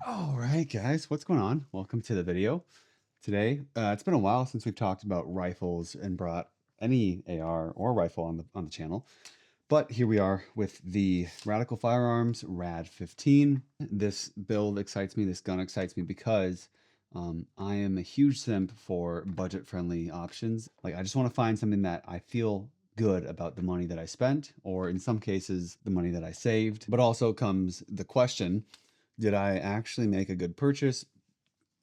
All right, guys, what's going on? Welcome to the video. Today, it's been a while since we've talked about rifles and brought any AR or rifle on the channel, but here we are with the Radical Firearms RAD15. This build excites me. This gun excites me because I am a huge simp for budget-friendly options. Like, I just want to find something that I feel good about the money that I spent, or in some cases, the money that I saved. But also comes the question, did I actually make a good purchase?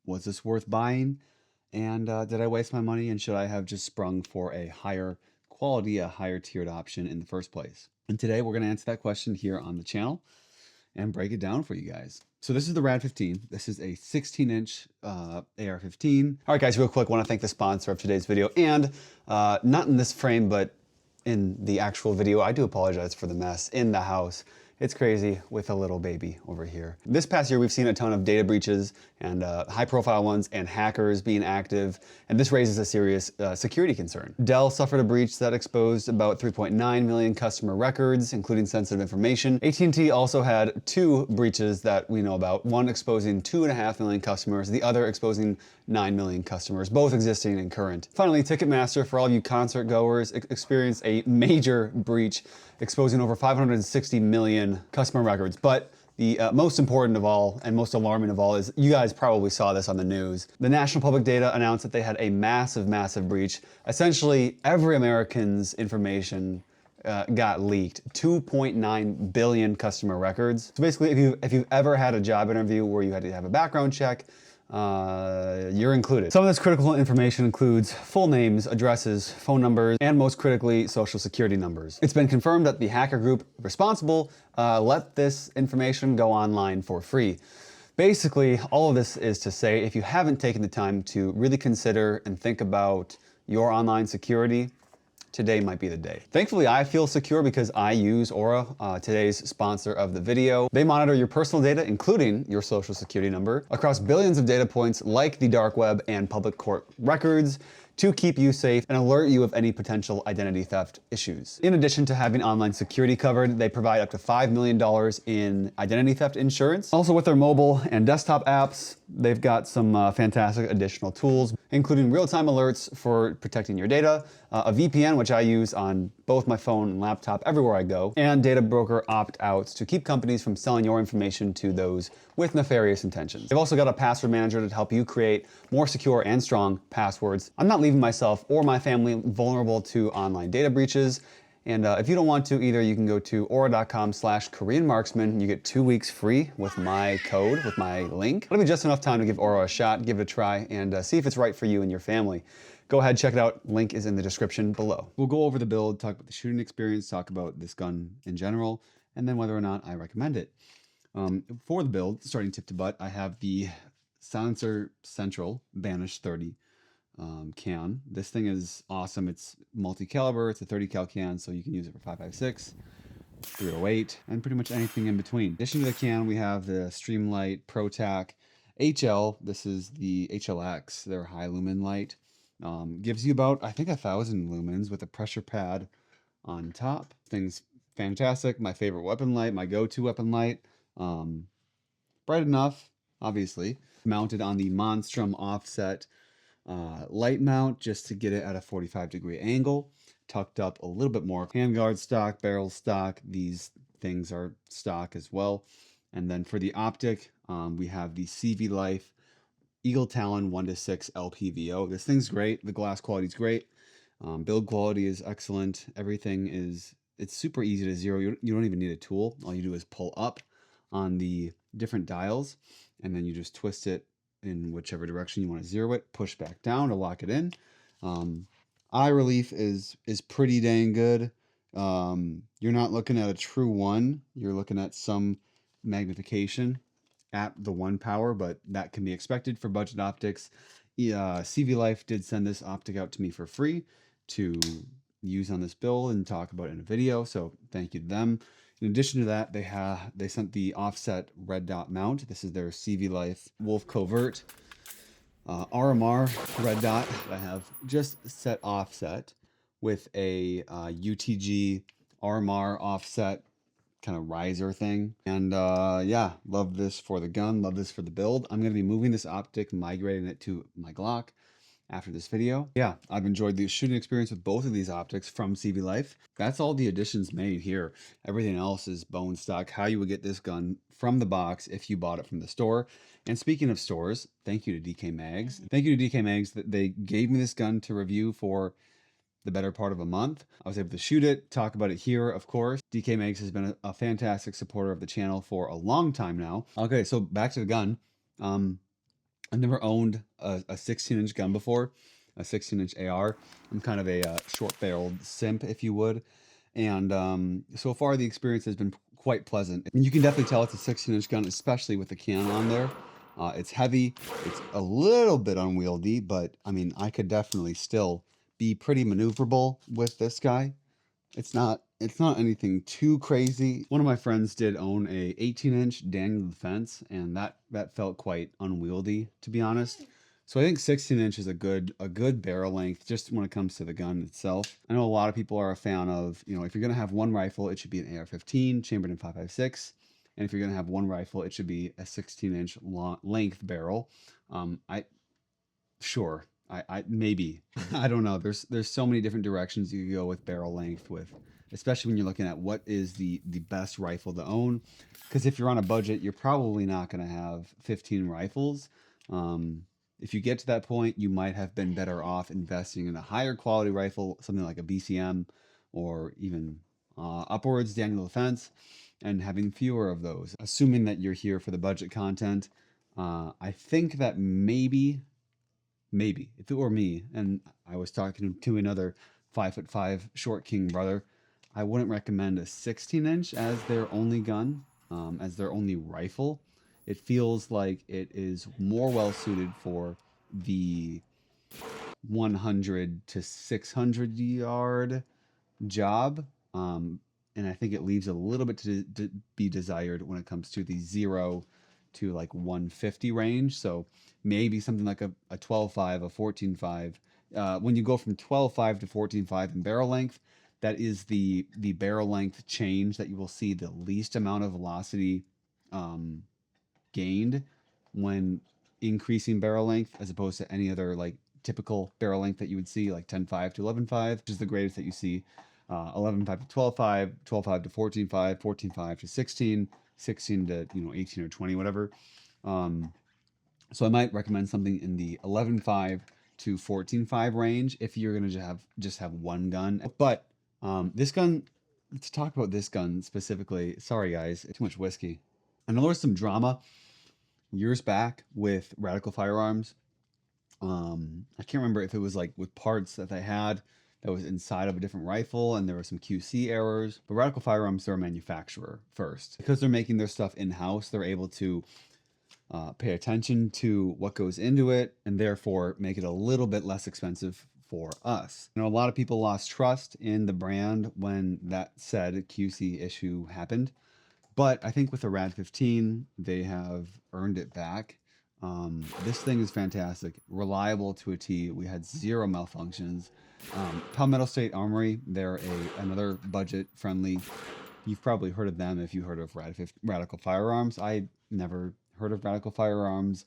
Was this worth buying? And did I waste my money? And should I have just sprung for a higher quality, a higher tiered option in the first place? And today we're going to answer that question here on the channel and break it down for you guys. So this is the RAD15. This is a 16-inch AR-15. All right, guys, real quick, want to thank the sponsor of today's video. And not in this frame, but in the actual video, I do apologize for the mess in the house. It's crazy with a little baby over here. This past year, we've seen a ton of data breaches and high-profile ones and hackers being active, and this raises a serious security concern. Dell suffered a breach that exposed about 3.9 million customer records, including sensitive information. AT&T also had 2 breaches that we know about, one exposing 2.5 million customers, the other exposing 9 million customers, both existing and current. Finally, Ticketmaster, for all of you concert goers, experienced a major breach exposing over 560 million customer records. But the most important of all and most alarming of all is, you guys probably saw this on the news. The National Public Data announced that they had a massive breach. Essentially, every American's information got leaked. 2.9 billion customer records. So basically, if you've ever had a job interview where you had to have a background check, you're included. Some of this critical information includes full names, addresses, phone numbers, and most critically, social security numbers. It's been confirmed that the hacker group responsible let this information go online for free. Basically, all of this is to say, if you haven't taken the time to really consider and think about your online security, today might be the day. Thankfully, I feel secure because I use Aura, today's sponsor of the video. They monitor your personal data, including your social security number, across billions of data points like the dark web and public court records, to keep you safe and alert you of any potential identity theft issues. In addition to having online security covered, they provide up to $5 million in identity theft insurance. Also, with their mobile and desktop apps, they've got some fantastic additional tools, including real-time alerts for protecting your data, a VPN, which I use on both my phone and laptop everywhere I go, and data broker opt-outs to keep companies from selling your information to those with nefarious intentions. They've also got a password manager to help you create more secure and strong passwords. I'm not leaving myself or my family vulnerable to online data breaches. And if you don't want to either, you can go to aura.com/KoreanMarksman. You get 2 weeks free with my code, with my link. It'll be just enough time to give Aura a shot, give it a try, and see if it's right for you and your family. Go ahead, check it out. Link is in the description below. We'll go over the build, talk about the shooting experience, talk about this gun in general, and then whether or not I recommend it. For the build, starting tip to butt, I have the Silencer Central Banish 30 can. This thing is awesome. It's multi-caliber. It's a 30 cal can, so you can use it for 5.56, 308, and pretty much anything in between. In addition to the can, we have the Streamlight ProTac HL. This is the HLX, their high lumen light. Gives you about, I think, 1,000 lumens with a pressure pad on top. Thing's fantastic. My favorite weapon light, my go-to weapon light. Bright enough, obviously. Mounted on the Monstrum offset light mount just to get it at a 45-degree angle. Tucked up a little bit more. Handguard stock, barrel stock. These things are stock as well. And then for the optic, we have the CV Life Eagle Talon 1:6 LPVO. This thing's great. The glass quality is great. Build quality is excellent. Everything is, it's super easy to zero. You don't even need a tool. All you do is pull up on the different dials, and then you just twist it in whichever direction you want to zero it, push back down to lock it in. Eye relief is pretty dang good. You're not looking at a true 1. You're looking at some magnification at the 1 power, but that can be expected for budget optics. CV Life did send this optic out to me for free to use on this build and talk about in a video, so thank you to them. In addition to that, they sent the offset red dot mount. This is their CV Life Wolf Covert RMR red dot that I have just set offset with a UTG RMR offset kind of riser thing. And yeah, love this for the gun, love this for the build. I'm going to be moving this optic, migrating it to my Glock after this video. Yeah, I've enjoyed the shooting experience with both of these optics from CV Life. That's all the additions made here. Everything else is bone stock, how you would get this gun from the box if you bought it from the store. And speaking of stores, thank you to DK Mags. Thank you to DK Mags that they gave me this gun to review for the better part of a month. I was able to shoot it, talk about it here, of course. DK Mags has been a fantastic supporter of the channel for a long time now. Okay, so back to the gun. I've never owned a 16-inch gun before, a 16-inch AR. I'm kind of a short-barreled simp, if you would. And so far, the experience has been quite pleasant. And you can definitely tell it's a 16-inch gun, especially with the can on there. It's heavy. It's a little bit unwieldy, but I mean, I could definitely still be pretty maneuverable with this guy. It's not anything too crazy. One of my friends did own a 18-inch Daniel Defense, and that felt quite unwieldy, to be honest. So I think 16-inch is a good barrel length just when it comes to the gun itself. I know a lot of people are a fan of, you know, if you're gonna have one rifle, it should be an AR-15 chambered in 5.56, and if you're gonna have one rifle, it should be a 16-inch length barrel. Sure. I maybe I don't know. There's so many different directions you could go with barrel length, with especially when you're looking at what is the best rifle to own. Because if you're on a budget, you're probably not going to have 15 rifles. If you get to that point, you might have been better off investing in a higher quality rifle, something like a BCM or even upwards Daniel Defense, and having fewer of those. Assuming that you're here for the budget content, I think that maybe if it were me and I was talking to another 5'5" short king brother, I wouldn't recommend a 16-inch as their only gun, as their only rifle. It feels like it is more well suited for the 100 to 600 yard job. And I think it leaves a little bit to be desired when it comes to the 0 to like 150 range. So maybe something like a 12.5, a 14.5. When you go from 12.5 to 14.5 in barrel length, that is the barrel length change that you will see the least amount of velocity gained when increasing barrel length, as opposed to any other like typical barrel length that you would see, like 10.5 to 11.5, which is the greatest that you see. 11.5 to 12.5, 12.5 to 14.5, 14.5 to 16, 16 to 18 or 20, whatever. So I might recommend something in the 11.5 to 14.5 range if you're gonna just have one gun. But this gun, to talk about this gun specifically, sorry guys, too much whiskey. I know there was some drama years back with Radical Firearms. I can't remember if it was like with parts that they had that was inside of a different rifle and there were some QC errors. But Radical Firearms, they're a manufacturer first. Because they're making their stuff in-house, they're able to pay attention to what goes into it and therefore make it a little bit less expensive for us. You know, a lot of people lost trust in the brand when that said QC issue happened. But I think with the RAD15, they have earned it back. This thing is fantastic, reliable to a T. We had zero malfunctions. Palmetto State Armory, they're another budget-friendly. You've probably heard of them if you heard of Radical Firearms. I never heard of Radical Firearms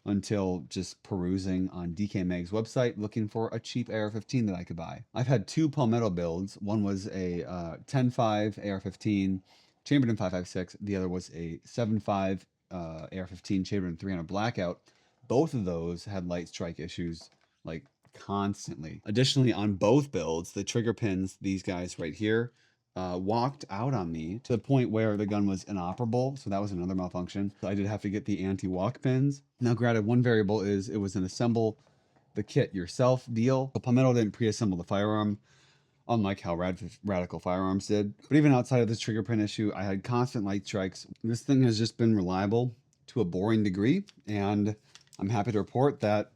until just perusing on DK Mag's website looking for a cheap AR-15 that I could buy. I've had two Palmetto builds. One was a 10.5 AR-15 chambered in 5.56. The other was a 7.5 AR-15 chambered in 300 blackout. Both of those had light strike issues like constantly. Additionally, on both builds, the trigger pins, these guys right here, walked out on me to the point where the gun was inoperable. So that was another malfunction. So I did have to get the anti-walk pins. Now, granted, one variable is it was an assemble the kit yourself deal. The Palmetto didn't pre-assemble the firearm, unlike how Radical Firearms did. But even outside of this trigger pin issue, I had constant light strikes. This thing has just been reliable to a boring degree, and I'm happy to report that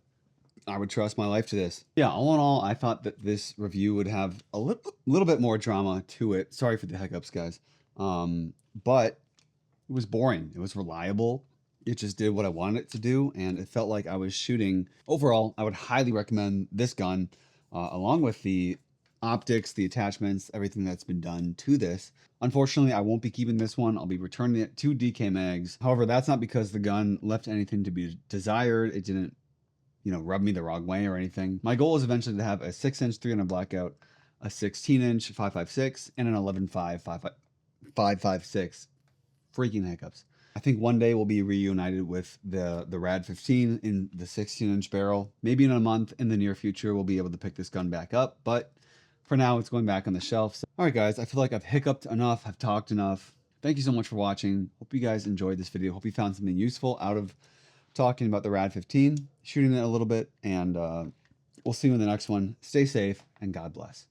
I would trust my life to this. Yeah, all in all, I thought that this review would have a little bit more drama to it. Sorry for the hiccups, guys. But it was boring. It was reliable. It just did what I wanted it to do, and it felt like I was shooting. Overall, I would highly recommend this gun, along with the optics, the attachments, everything that's been done to this. Unfortunately, I won't be keeping this one. I'll be returning it to DK Mags. However, that's not because the gun left anything to be desired. It didn't, rub me the wrong way or anything. My goal is eventually to have a 6-inch 300 blackout, a 16-inch 5.56, and an 11.5 5.56. Freaking hiccups. I think one day we'll be reunited with the RAD15 in the 16-inch barrel. Maybe in a month in the near future, we'll be able to pick this gun back up. But for now, it's going back on the shelf. So, all right, guys, I feel like I've hiccuped enough. I've talked enough. Thank you so much for watching. Hope you guys enjoyed this video. Hope you found something useful out of talking about the RAD15, shooting it a little bit, and we'll see you in the next one. Stay safe, and God bless.